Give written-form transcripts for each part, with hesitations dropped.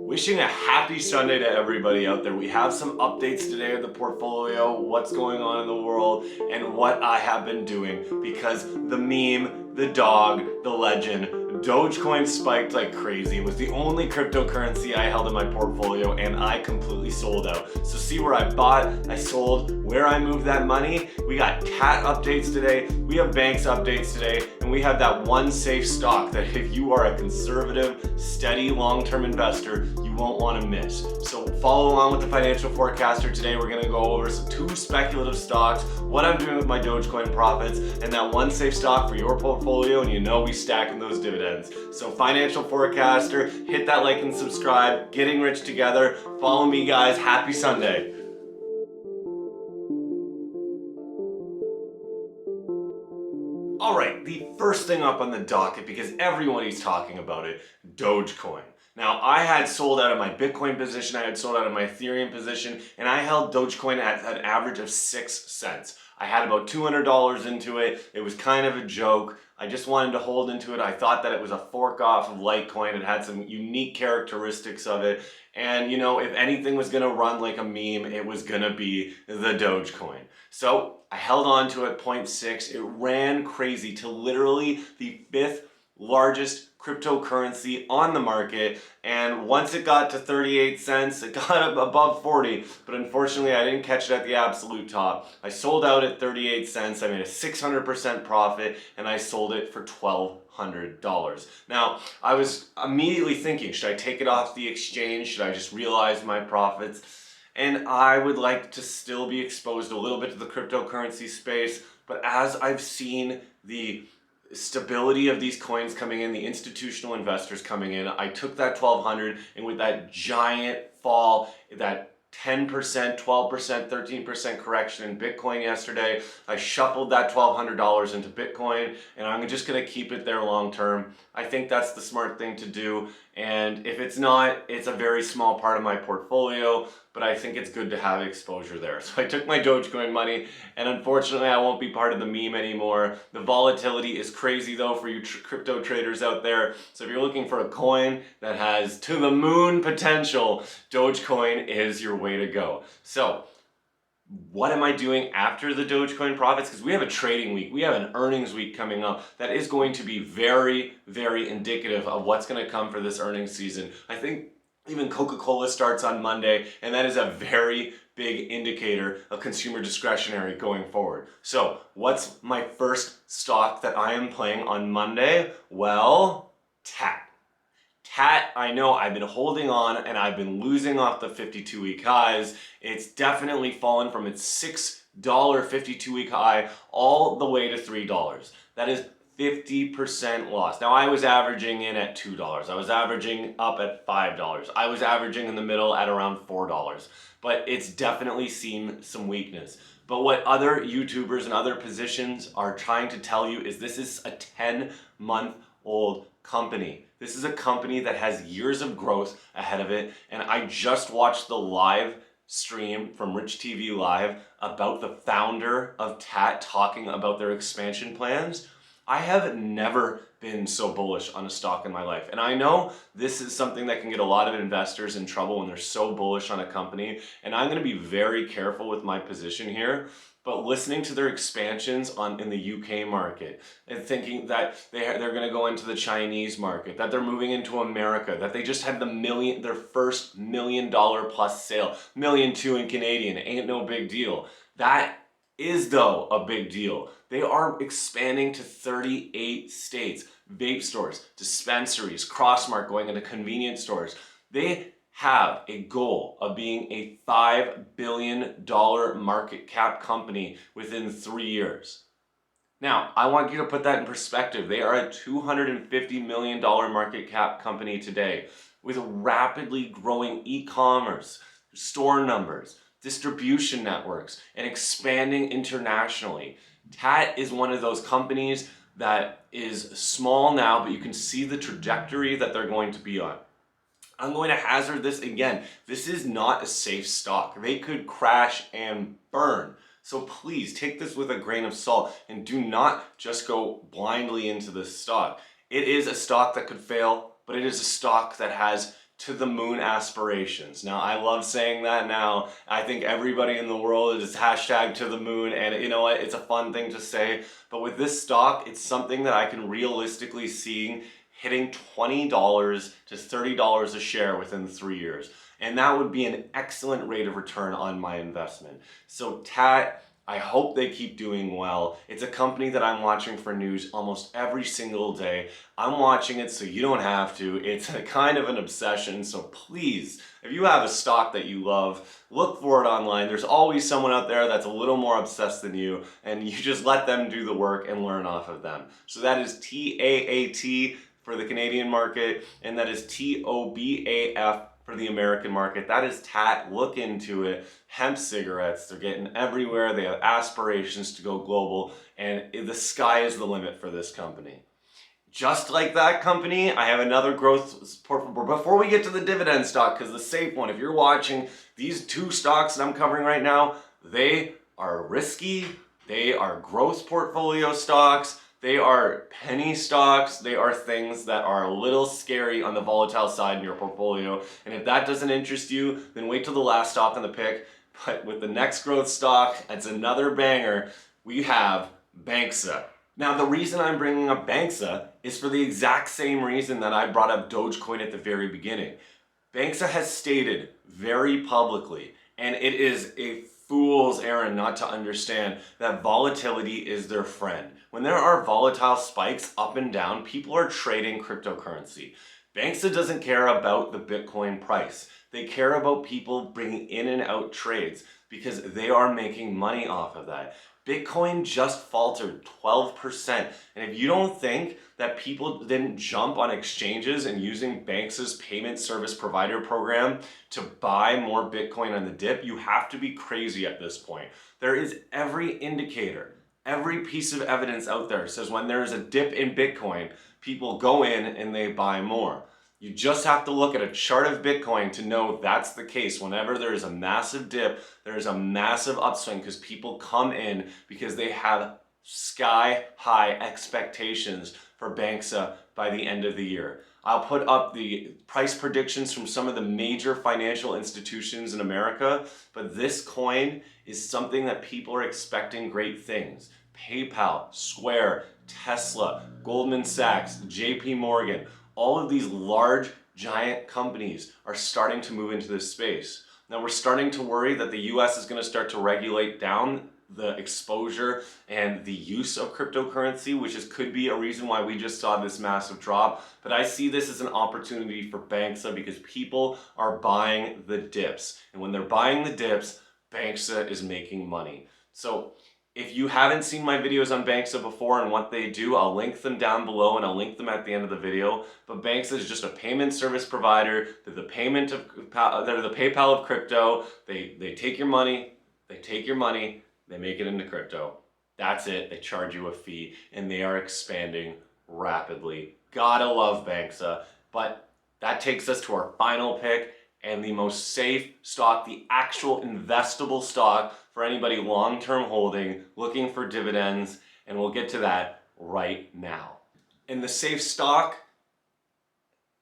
Wishing a happy Sunday to everybody out there. We have some updates today of the portfolio, what's going on in the world, and what I have been doing because the meme, the dog, the legend, Dogecoin spiked like crazy. It was the only cryptocurrency I held in my portfolio and I completely sold out. So see where I bought, I sold, where I moved that money. We got Taat updates today, we have Banxa updates today, and we have that one safe stock that if you are a conservative, steady, long-term investor, you won't want to miss. So follow along with the financial forecaster today. We're going to go over two speculative stocks, what I'm doing with my Dogecoin profits, and that one safe stock for your portfolio, and you know we stacking those dividends. So financial forecaster, hit that like and subscribe, getting rich together. Follow me guys, happy Sunday. All right, the first thing up on the docket, because everybody's talking about it, Dogecoin. Now, I had sold out of my Bitcoin position, I had sold out of my Ethereum position, and I held Dogecoin at an average of 6 cents. I had about $200 into it. It was kind of a joke. I just wanted to hold into it. I thought that it was a fork off of Litecoin. It had some unique characteristics of it. And you know, if anything was gonna run like a meme, it was gonna be the Dogecoin. So I held on to it, 0.6. It ran crazy to literally the 5th largest cryptocurrency on the market, and once it got to 38 cents, it got up above 40, but unfortunately I didn't catch it at the absolute top. I sold out at 38 cents, I made a 600% profit, and I sold it for $1,200. Now, I was immediately thinking, should I take it off the exchange? Should I just realize my profits? And I would like to still be exposed a little bit to the cryptocurrency space, but as I've seen the stability of these coins coming in, the institutional investors coming in, I took that 1,200, and with that giant fall, that 10%, 12%, 13% correction in Bitcoin yesterday, I shuffled that $1,200 into Bitcoin, and I'm just going to keep it there long term. I think that's the smart thing to do, and if it's not, it's a very small part of my portfolio, but I think it's good to have exposure there. So I took my Dogecoin money, and unfortunately I won't be part of the meme anymore. The volatility is crazy though for you crypto traders out there. So if you're looking for a coin that has to the moon potential, Dogecoin is your way to go. So what am I doing after the Dogecoin profits? Because we have a trading week, we have an earnings week coming up that is going to be very, very indicative of what's going to come for this earnings season. I think even Coca-Cola starts on Monday, and that is a very big indicator of consumer discretionary going forward. So what's my first stock that I am playing on Monday? Well, Taat. Taat, I know I've been holding on and I've been losing off the 52-week highs. It's definitely fallen from its $6 52-week high all the way to $3. That is 50% loss. Now I was averaging in at $2. I was averaging up at $5. I was averaging in the middle at around $4. But it's definitely seen some weakness. But what other YouTubers and other positions are trying to tell you is this is a 10-month-old company. This is a company that has years of growth ahead of it, and I just watched the live stream from Rich TV Live about the founder of Taat talking about their expansion plans. I have never been so bullish on a stock in my life. And I know this is something that can get a lot of investors in trouble when they're so bullish on a company. And I'm going to be very careful with my position here. But listening to their expansions in the UK market and thinking that they're going to go into the Chinese market, that they're moving into America, that they just had their first $1 million plus sale, $1.2 million in Canadian, ain't no big deal. That is though a big deal. They are expanding to 38 states, vape stores, dispensaries, Crossmark going into convenience stores. They have a goal of being a $5 billion market cap company within 3 years. Now, I want you to put that in perspective. They are a $250 million market cap company today with rapidly growing e-commerce, store numbers, distribution networks, and expanding internationally. Taat is one of those companies that is small now, but you can see the trajectory that they're going to be on. I'm going to hazard this again. This is not a safe stock. They could crash and burn. So please take this with a grain of salt and do not just go blindly into this stock. It is a stock that could fail, but it is a stock that has to the moon aspirations. Now, I love saying that now. I think everybody in the world is hashtag to the moon, and you know what? It's a fun thing to say. But with this stock, it's something that I can realistically see hitting $20 to $30 a share within 3 years. And that would be an excellent rate of return on my investment. So Taat, I hope they keep doing well. It's a company that I'm watching for news almost every single day. I'm watching it so you don't have to. It's a kind of an obsession. So please, if you have a stock that you love, look for it online. There's always someone out there that's a little more obsessed than you, and you just let them do the work and learn off of them. So that is TAAT for the Canadian market, and that is TOBAF for the American market. That is Taat. Look into it. Hemp cigarettes, they're getting everywhere. They have aspirations to go global, and the sky is the limit for this company. Just like that company, I have another growth portfolio. Before we get to the dividend stock, because the safe one, if you're watching, these two stocks that I'm covering right now, they are risky. They are growth portfolio stocks. They are penny stocks. They are things that are a little scary on the volatile side in your portfolio. And if that doesn't interest you, then wait till the last stock on the pick. But with the next growth stock, it's another banger. We have Banxa. Now, the reason I'm bringing up Banxa is for the exact same reason that I brought up Dogecoin at the very beginning. Banxa has stated very publicly, and it is a fool's errand not to understand that volatility is their friend. When there are volatile spikes up and down, people are trading cryptocurrency. Banxa doesn't care about the Bitcoin price. They care about people bringing in and out trades because they are making money off of that. Bitcoin just faltered 12%. And if you don't think that people didn't jump on exchanges and using Banxa's payment service provider program to buy more Bitcoin on the dip, you have to be crazy at this point. There is every indicator, every piece of evidence out there says when there is a dip in Bitcoin, people go in and they buy more. You just have to look at a chart of Bitcoin to know that's the case. Whenever there is a massive dip, there is a massive upswing because people come in because they have sky high expectations for Banxa by the end of the year. I'll put up the price predictions from some of the major financial institutions in America, but this coin is something that people are expecting great things. PayPal, Square, Tesla, Goldman Sachs, JP Morgan, all of these large, giant companies are starting to move into this space. Now we're starting to worry that the US is going to start to regulate down the exposure and the use of cryptocurrency, which could be a reason why we just saw this massive drop. But I see this as an opportunity for Banxa because people are buying the dips. And when they're buying the dips, Banxa is making money. So if you haven't seen my videos on Banxa before and what they do, I'll link them down below and I'll link them at the end of the video. But Banxa is just a payment service provider. They're the PayPal of crypto. They take your money, they make it into crypto. That's it. They charge you a fee and they are expanding rapidly. Gotta love Banxa. But that takes us to our final pick and the most safe stock, the actual investable stock for anybody long-term holding, looking for dividends, and we'll get to that right now. And the safe stock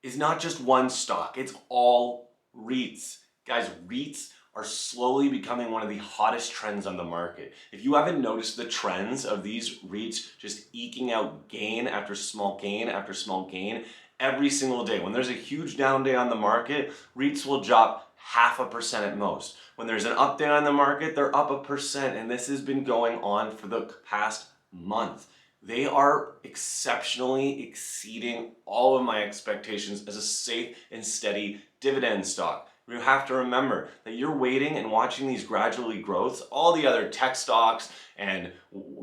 is not just one stock, it's all REITs. Guys, REITs are slowly becoming one of the hottest trends on the market. If you haven't noticed the trends of these REITs just eking out gain after small gain after small gain every single day. When there's a huge down day on the market, REITs will drop 0.5% at most. When there's an up day on the market, they're up 1%, and this has been going on for the past month. They are exceptionally exceeding all of my expectations as a safe and steady dividend stock. You have to remember that you're waiting and watching these gradually growths. All the other tech stocks and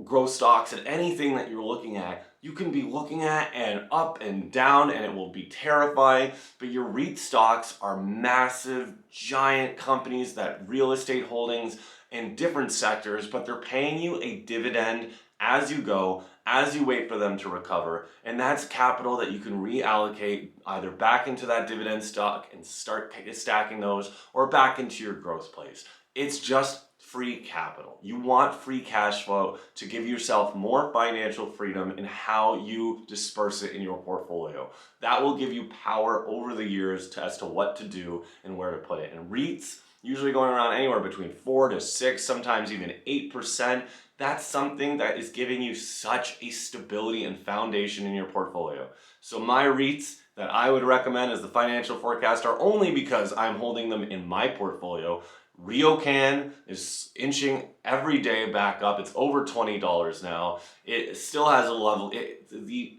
growth stocks and anything that you're looking at, you can be looking at and up and down and it will be terrifying. But your REIT stocks are massive, giant companies that real estate holdings in different sectors, but they're paying you a dividend as you go, as you wait for them to recover. And that's capital that you can reallocate either back into that dividend stock and start stacking those or back into your growth plays. It's just free capital. You want free cash flow to give yourself more financial freedom in how you disperse it in your portfolio. That will give you power over the years as to what to do and where to put it. And REITs, usually going around anywhere between 4 to 6, sometimes even 8%. That's something that is giving you such a stability and foundation in your portfolio. So my REITs that I would recommend as the financial forecaster, only because I'm holding them in my portfolio. RioCan is inching every day back up. It's over $20 now. It still has a level. The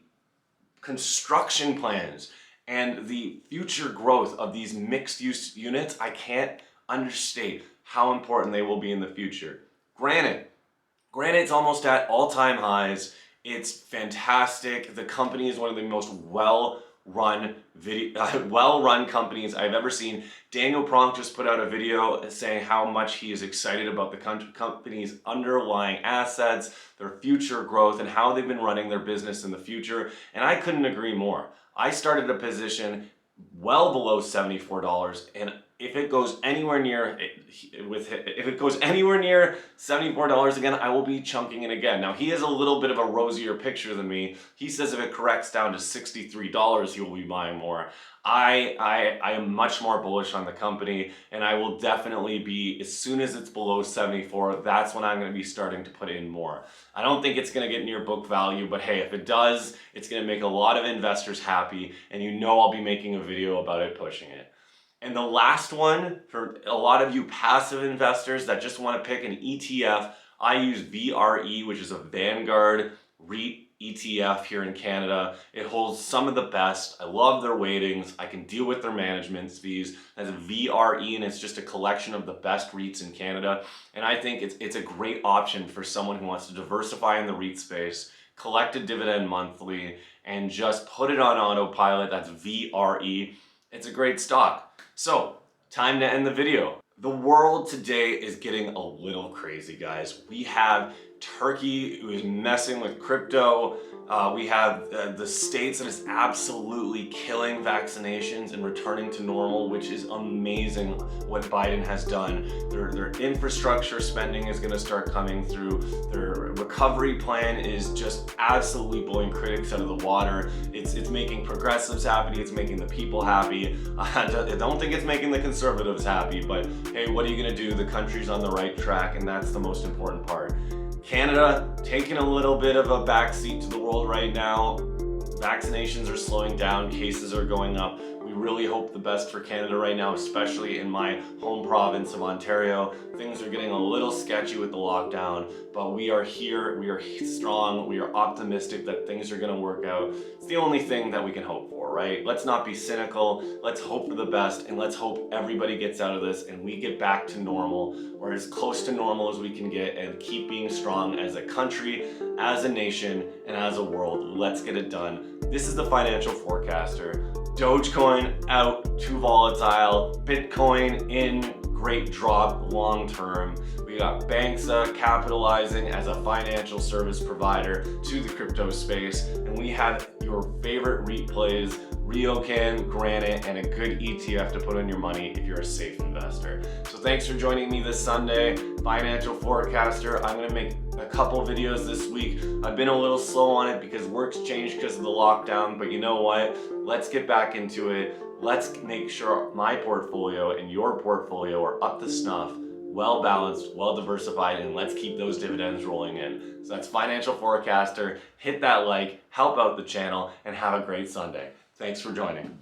construction plans and the future growth of these mixed use units, I can't understate how important they will be in the future. Granted, it's almost at all-time highs. It's fantastic. The company is one of the most well-run companies I've ever seen. Daniel Pronk just put out a video saying how much he is excited about the company's underlying assets, their future growth, and how they've been running their business in the future. And I couldn't agree more. I started a position well below $74, and if it goes anywhere near $74 again, I will be chunking it again. Now, he has a little bit of a rosier picture than me. He says if it corrects down to $63, he will be buying more. I am much more bullish on the company, and I will definitely be, as soon as it's below 74, that's when I'm going to be starting to put in more. I don't think it's going to get near book value, but hey, if it does, it's going to make a lot of investors happy, and you know I'll be making a video about it, pushing it. And the last one, for a lot of you passive investors that just want to pick an ETF, I use VRE, which is a Vanguard REIT ETF here in Canada. It holds some of the best. I love their weightings. I can deal with their management fees. As a VRE, and it's just a collection of the best REITs in Canada. And I think it's a great option for someone who wants to diversify in the REIT space, collect a dividend monthly, and just put it on autopilot. That's VRE. It's a great stock. So, time to end the video. The world today is getting a little crazy, guys. We have Turkey who is messing with crypto. We have the states that is absolutely killing vaccinations and returning to normal, which is amazing what Biden has done. Their infrastructure spending is going to start coming through. Their recovery plan is just absolutely blowing critics out of the water. It's making progressives happy. It's making the people happy. I don't think it's making the conservatives happy, but hey, what are you going to do? The country's on the right track, and that's the most important part. Canada taking a little bit of a backseat to the world right now. Vaccinations are slowing down, cases are going up. We really hope the best for Canada right now, especially in my home province of Ontario. Things are getting a little sketchy with the lockdown, but we are here, we are strong, we are optimistic that things are gonna work out. It's the only thing that we can hope for, right? Let's not be cynical, let's hope for the best, and let's hope everybody gets out of this and we get back to normal, or as close to normal as we can get, and keep being strong as a country, as a nation, and as a world. Let's get it done. This is the Financial Forecaster. Dogecoin out, too volatile. Bitcoin in, great drop long term. We got Banxa capitalizing as a financial service provider to the crypto space. And we have your favorite REIT plays, RioCan, Granite, and a good ETF to put on your money if you're a safe investor. So thanks for joining me this Sunday, Financial Forecaster. I'm gonna make a couple videos this week. I've been a little slow on it because work's changed because of the lockdown, but you know what? Let's get back into it. Let's make sure my portfolio and your portfolio are up to snuff, well balanced, well diversified, and let's keep those dividends rolling in. So that's Financial Forecaster. Hit that like, help out the channel, and have a great Sunday. Thanks for joining.